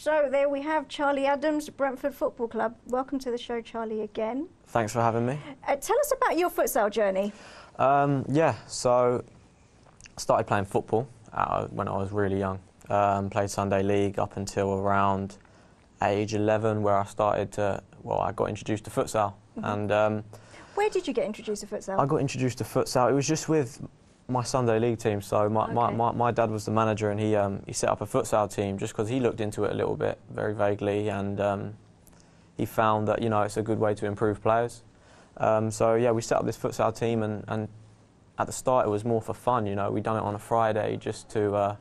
So there we have Charlie Adams, Brentford Football Club. Welcome to the show, Charlie, again. Thanks for having me. Tell us about your futsal journey. So I started playing football when I was really young. Played Sunday League up until around age 11, where I got introduced to futsal. And where did you get introduced to futsal? I got introduced to futsal. It was just with my Sunday League team. So my dad was the manager, and he set up a futsal team just because he looked into it a little bit, very vaguely, and he found that it's a good way to improve players. So yeah, we set up this futsal team, and at the start it was more for fun. We'd done it on a Friday just for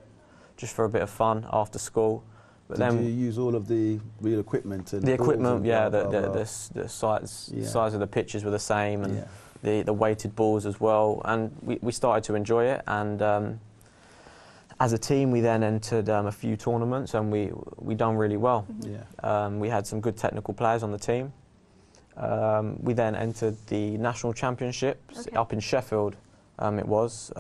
a bit of fun after school. But Did you use all of the real equipment? And the equipment, yeah, the size of the pitches were the same, and the weighted balls as well. And we started to enjoy it. And as a team, we then entered a few tournaments, and we done really well. We had some good technical players on the team. We then entered the national championships up in Sheffield. I was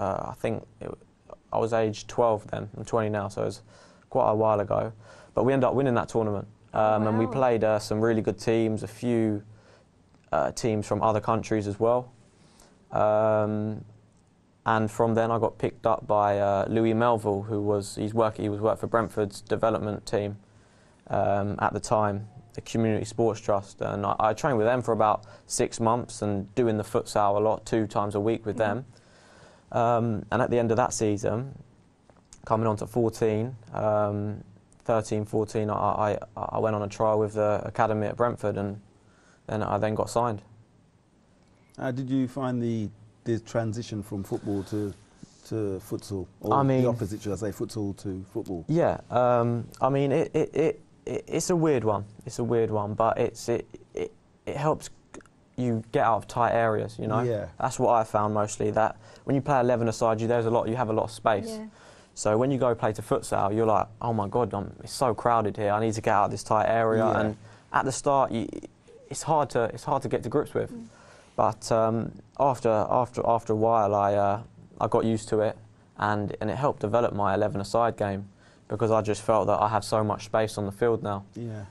aged 12 then. I'm 20 now, so it was quite a while ago. But we ended up winning that tournament. And we played some really good teams, a few teams from other countries as well. And from then I got picked up by Louis Melville, he was working for Brentford's development team at the time, the Community Sports Trust. And I trained with them for about 6 months and doing the futsal a lot, 2 times a week with them. And at the end of that season, coming on to 13, 14, I went on a trial with the academy at Brentford, and then I got signed. How did you find the transition from football to futsal, or the opposite, should I say, futsal to football? Yeah, it's a weird one. It's a weird one, but it helps you get out of tight areas. Yeah. That's what I found mostly. That when you play 11-a-side, you have a lot of space. Yeah. So when you go play to futsal, you're like, oh my God, it's so crowded here. I need to get out of this tight area. Yeah. And at the start, it's hard to get to grips with. But after a while, I got used to it, and it helped develop my 11-a-side game, because I just felt that I have so much space on the field now. Yeah.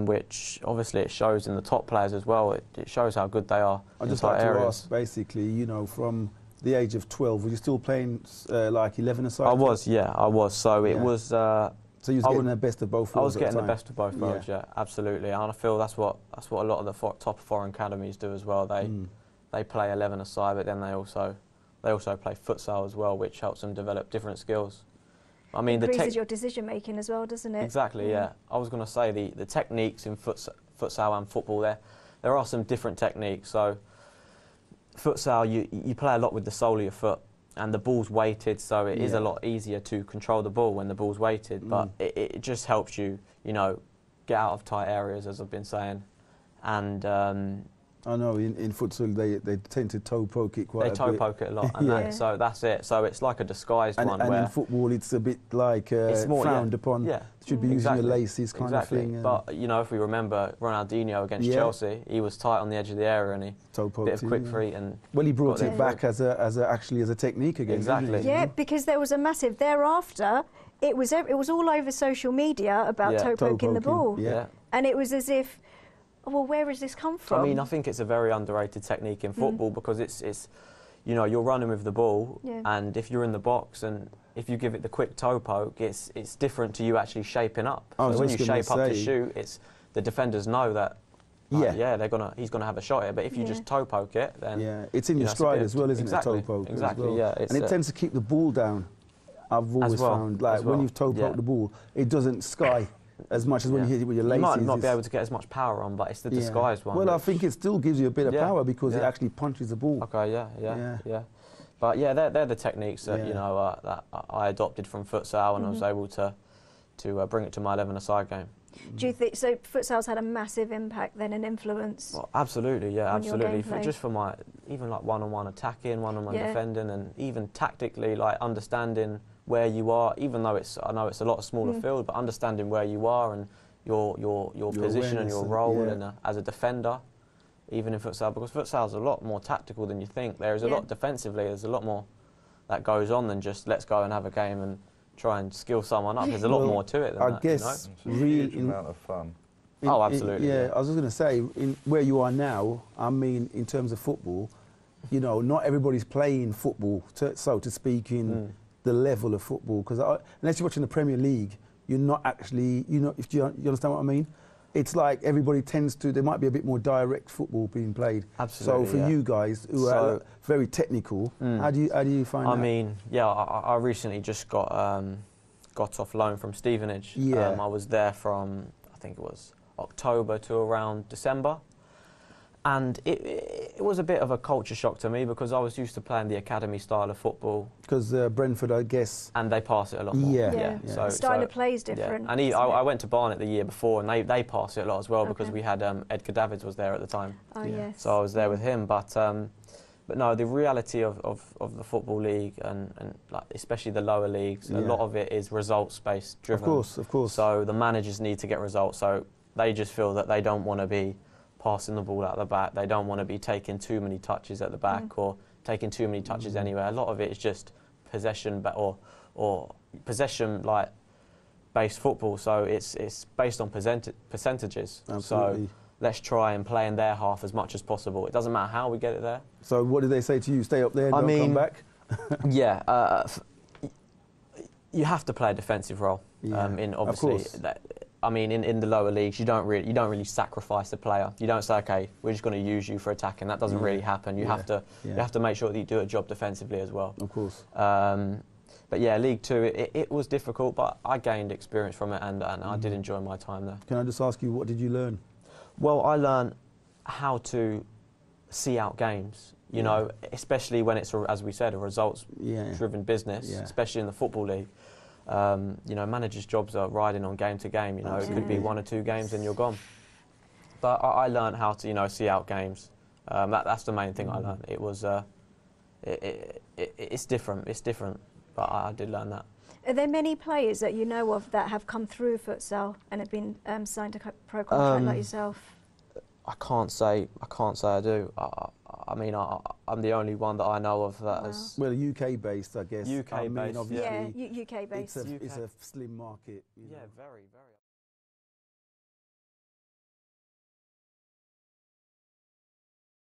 Which obviously it shows in the top players as well. It shows how good they are. I just like to ask, basically, from the age of 12, were you still playing like 11-a-side? I was, yeah, I was. So it was. So you was getting the best of both worlds. I was getting the best of both worlds, yeah, absolutely. And I feel that's what a lot of the top foreign academies do as well. They play 11-a-side, but then they also play futsal as well, which helps them develop different skills. I mean, it increases your decision making as well, doesn't it? Exactly, yeah. I was going to say the techniques in futsal and football. There are some different techniques. So futsal, you play a lot with the sole of your foot, and the ball's weighted, so it is a lot easier to control the ball when the ball's weighted. But it just helps you, get out of tight areas, as I've been saying. And I know in futsal they tend to toe poke it quite a bit. They toe poke it a lot, and so that's it. So it's like a disguised one. And in football, it's a bit like it's more frowned upon. Yeah, should be using your laces, kind of thing. But if we remember Ronaldinho against Chelsea, he was tight on the edge of the area, and he toe poked bit of quick feet, and he brought it back as a technique again. Exactly. Yeah, because there was a massive thereafter. It was all over social media about toe poking the ball. Yeah, and it was as if, well, where has this come from? I mean, I think it's a very underrated technique in football, because it's you're running with the ball, and if you're in the box and if you give it the quick toe poke, it's different to you actually shaping up. So when you shape up to shoot, the defenders know that he's gonna have a shot here. But if you just toe poke it, then it's in your stride as well, isn't it? Toe poke. Exactly. Yeah. And it tends to keep the ball down. I've always found, like when you've toe poked the ball, it doesn't sky as much as when you hit it with your laces. You might not be able to get as much power on, but it's the disguised one. Well, I think it still gives you a bit of power, because it actually punches the ball. Okay, yeah. But yeah, they're the techniques that that I adopted from futsal, and I was able to bring it to my 11-a-side game. Do you think so? Futsal's had a massive impact then, and influence. Well, absolutely, yeah, absolutely. Just for my even like one-on-one attacking, one-on-one defending, and even tactically, like understanding where you are, even though I know it's a lot smaller field, but understanding where you are and your position and your role as a defender, even in futsal, because futsal is a lot more tactical than you think. There is a lot defensively. There's a lot more that goes on than just let's go and have a game and try and skill someone up. There's a lot more to it than that. I guess you know? Really amount of fun. Absolutely. Yeah, I was just going to say, where you are now, I mean, in terms of football, you know, not everybody's playing football, so to speak, in the level of football. Because unless you're watching the Premier League, you're not actually, you know, you understand what I mean? It's like everybody tends to, there might be a bit more direct football being played. Absolutely. So for you guys who are very technical, how do you find that? I mean, yeah, I recently just got off loan from Stevenage. Yeah. I was there from, I think it was October to around December. And it was a bit of a culture shock to me because I was used to playing the academy style of football. Because Brentford, I guess. And they pass it a lot more. Yeah. So style of play is different. Yeah. And I went to Barnet the year before and they pass it a lot as well because we had Edgar Davids was there at the time. Oh, yes. So I was there with him. But no, the reality of the Football League and like especially the lower leagues, a lot of it is results-based driven. Of course. So the managers need to get results. So they just feel that they don't want to be passing the ball out the back. They don't want to be taking too many touches at the back or taking too many touches anywhere. A lot of it is just possession or possession like based football. So it's based on percentages. Absolutely. So let's try and play in their half as much as possible. It doesn't matter how we get it there. So what did they say to you? Stay up there, don't come back? Yeah, you have to play a defensive role. In obviously, I mean, in the lower leagues, you don't really sacrifice the player. You don't say, okay, we're just going to use you for attacking. That doesn't really happen. You have to make sure that you do a job defensively as well. Of course. But yeah, League Two, it was difficult, but I gained experience from it, and I did enjoy my time there. Can I just ask you, what did you learn? Well, I learned how to see out games. You know, especially when it's, as we said, a results-driven business, especially in the Football League. You know, managers' jobs are riding on game to game. You know, it could be 1 or 2 games and you're gone. But I learned how to, you know, see out games. That's the main thing I learned. It was, it's different. It's different, but I did learn that. Are there many players that you know of that have come through futsal and have been signed a pro contract like yourself? I can't say I do. I mean, I'm the only one that I know of that has... Well, UK-based, I guess. UK-based, obviously, UK-based. It's a slim market. Yeah, very, very.